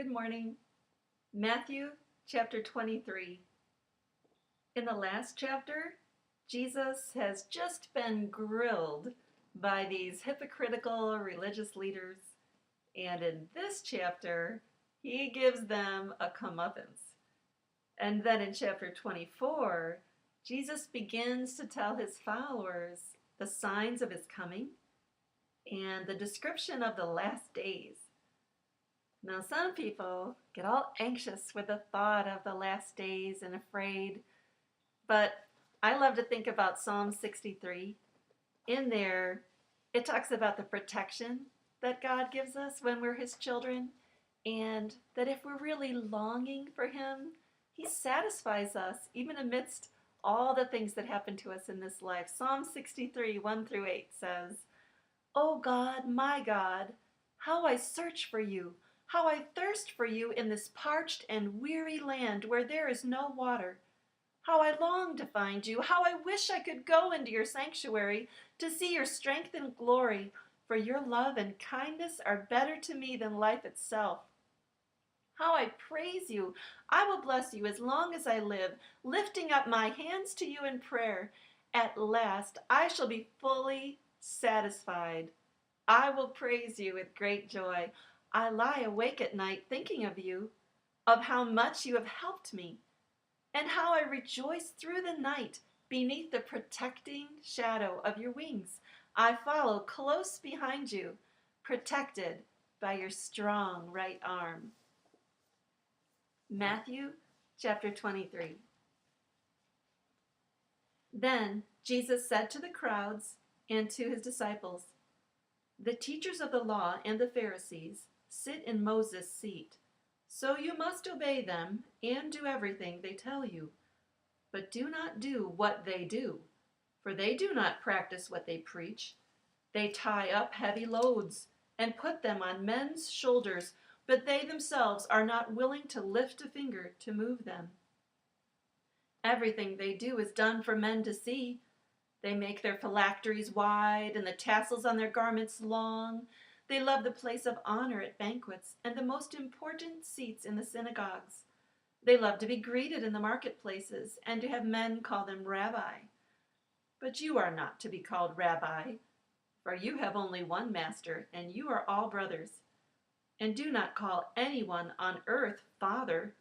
Good morning. Matthew chapter 23. In the last chapter, Jesus has just been grilled by these hypocritical religious leaders, and in this chapter, he gives them a comeuppance. And then in chapter 24, Jesus begins to tell his followers the signs of his coming and the description of the last days. Now, some people get all anxious with the thought of the last days and afraid, but I love to think about Psalm 63. In there, it talks about the protection that God gives us when we're His children, and that if we're really longing for Him, He satisfies us even amidst all the things that happen to us in this life. Psalm 63, 1 through 8 says, "O God, my God, how I search for you! How I thirst for you in this parched and weary land where there is no water. How I long to find you. How I wish I could go into your sanctuary to see your strength and glory, for your love and kindness are better to me than life itself. How I praise you. I will bless you as long as I live, lifting up my hands to you in prayer. At last I shall be fully satisfied. I will praise you with great joy. I lie awake at night thinking of you, of how much you have helped me, and how I rejoice through the night beneath the protecting shadow of your wings. I follow close behind you, protected by your strong right arm." Matthew chapter 23. Then Jesus said to the crowds and to his disciples, "The teachers of the law and the Pharisees sit in Moses' seat, so you must obey them and do everything they tell you. But do not do what they do, for they do not practice what they preach. They tie up heavy loads and put them on men's shoulders, but they themselves are not willing to lift a finger to move them. Everything they do is done for men to see. They make their phylacteries wide and the tassels on their garments long. They love the place of honor at banquets and the most important seats in the synagogues. They love to be greeted in the marketplaces and to have men call them rabbi. But you are not to be called rabbi, for you have only one master, and you are all brothers. And do not call anyone on earth father,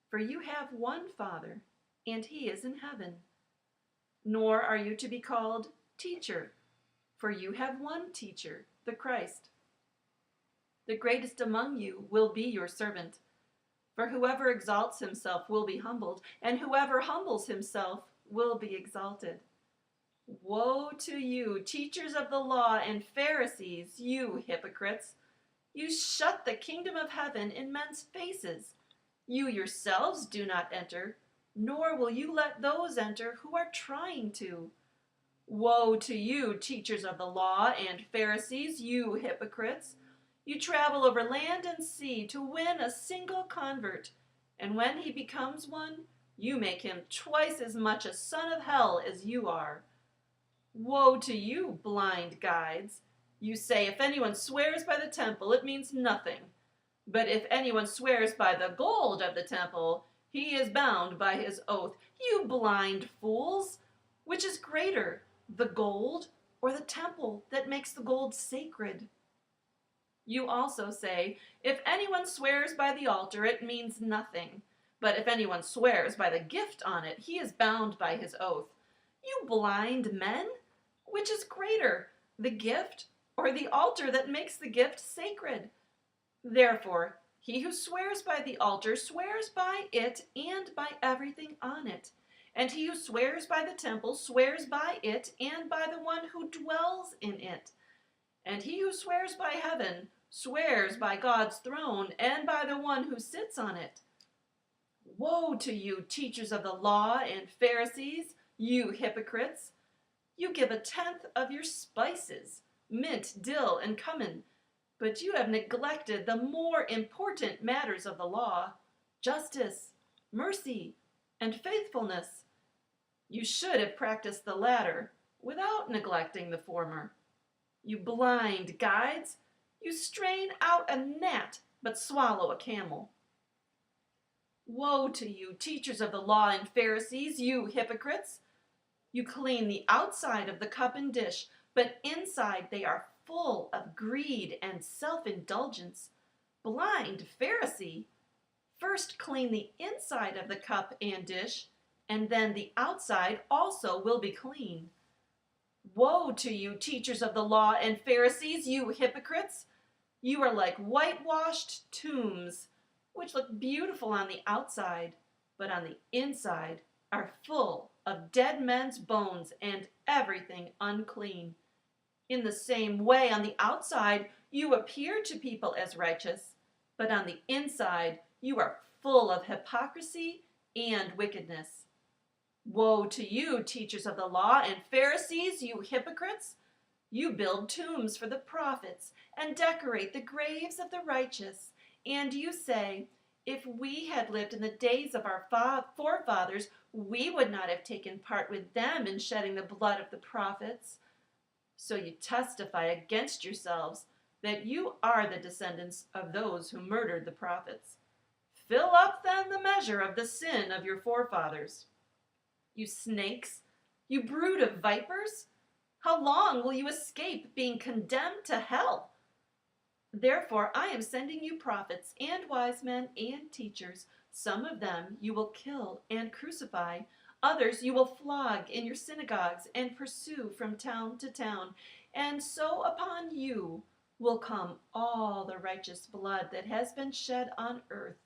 for you have one Father, and he is in heaven. Nor are you to be called teacher, for you have one teacher, the Christ. The greatest among you will be your servant. For whoever exalts himself will be humbled, and whoever humbles himself will be exalted. Woe to you, teachers of the law and Pharisees, you hypocrites! You shut the kingdom of heaven in men's faces. You yourselves do not enter, nor will you let those enter who are trying to. Woe to you, teachers of the law and Pharisees, you hypocrites! You travel over land and sea to win a single convert, and when he becomes one, you make him twice as much a son of hell as you are. Woe to you, blind guides! You say, if anyone swears by the temple, it means nothing. But if anyone swears by the gold of the temple, he is bound by his oath. You blind fools! Which is greater, the gold or the temple that makes the gold sacred? You also say, if anyone swears by the altar, it means nothing. But if anyone swears by the gift on it, he is bound by his oath. You blind men! Which is greater, the gift or the altar that makes the gift sacred? Therefore, he who swears by the altar swears by it and by everything on it. And he who swears by the temple swears by it and by the one who dwells in it. And he who swears by heaven swears by God's throne and by the one who sits on it. Woe to you, teachers of the law and Pharisees, you hypocrites! You give a tenth of your spices, mint, dill, and cumin, but you have neglected the more important matters of the law, justice, mercy, and faithfulness. You should have practiced the latter without neglecting the former. You blind guides! You strain out a gnat, but swallow a camel. Woe to you, teachers of the law and Pharisees, you hypocrites! You clean the outside of the cup and dish, but inside they are full of greed and self-indulgence. Blind Pharisee! First clean the inside of the cup and dish, and then the outside also will be clean. Woe to you, teachers of the law and Pharisees, you hypocrites! You are like whitewashed tombs, which look beautiful on the outside, but on the inside are full of dead men's bones and everything unclean. In the same way, on the outside, you appear to people as righteous, but on the inside, you are full of hypocrisy and wickedness. Woe to you, teachers of the law and Pharisees, you hypocrites! You build tombs for the prophets and decorate the graves of the righteous. And you say, if we had lived in the days of our forefathers, we would not have taken part with them in shedding the blood of the prophets. So you testify against yourselves that you are the descendants of those who murdered the prophets. Fill up then the measure of the sin of your forefathers. You snakes, you brood of vipers, how long will you escape being condemned to hell? Therefore I am sending you prophets and wise men and teachers. Some of them you will kill and crucify. Others you will flog in your synagogues and pursue from town to town. And so upon you will come all the righteous blood that has been shed on earth,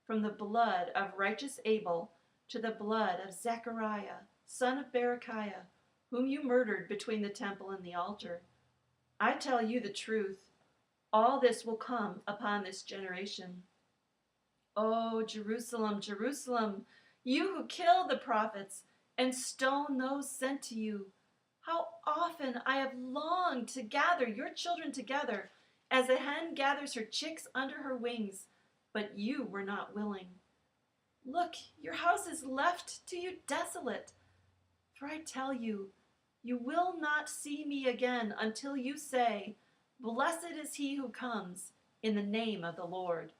from the blood of righteous Abel to the blood of Zechariah, son of Berechiah, whom you murdered between the temple and the altar. I tell you the truth, all this will come upon this generation. O Jerusalem, Jerusalem, you who kill the prophets and stone those sent to you, how often I have longed to gather your children together, as a hen gathers her chicks under her wings, but you were not willing. Look, your house is left to you desolate. For I tell you, you will not see me again until you say, Blessed is he who comes in the name of the Lord.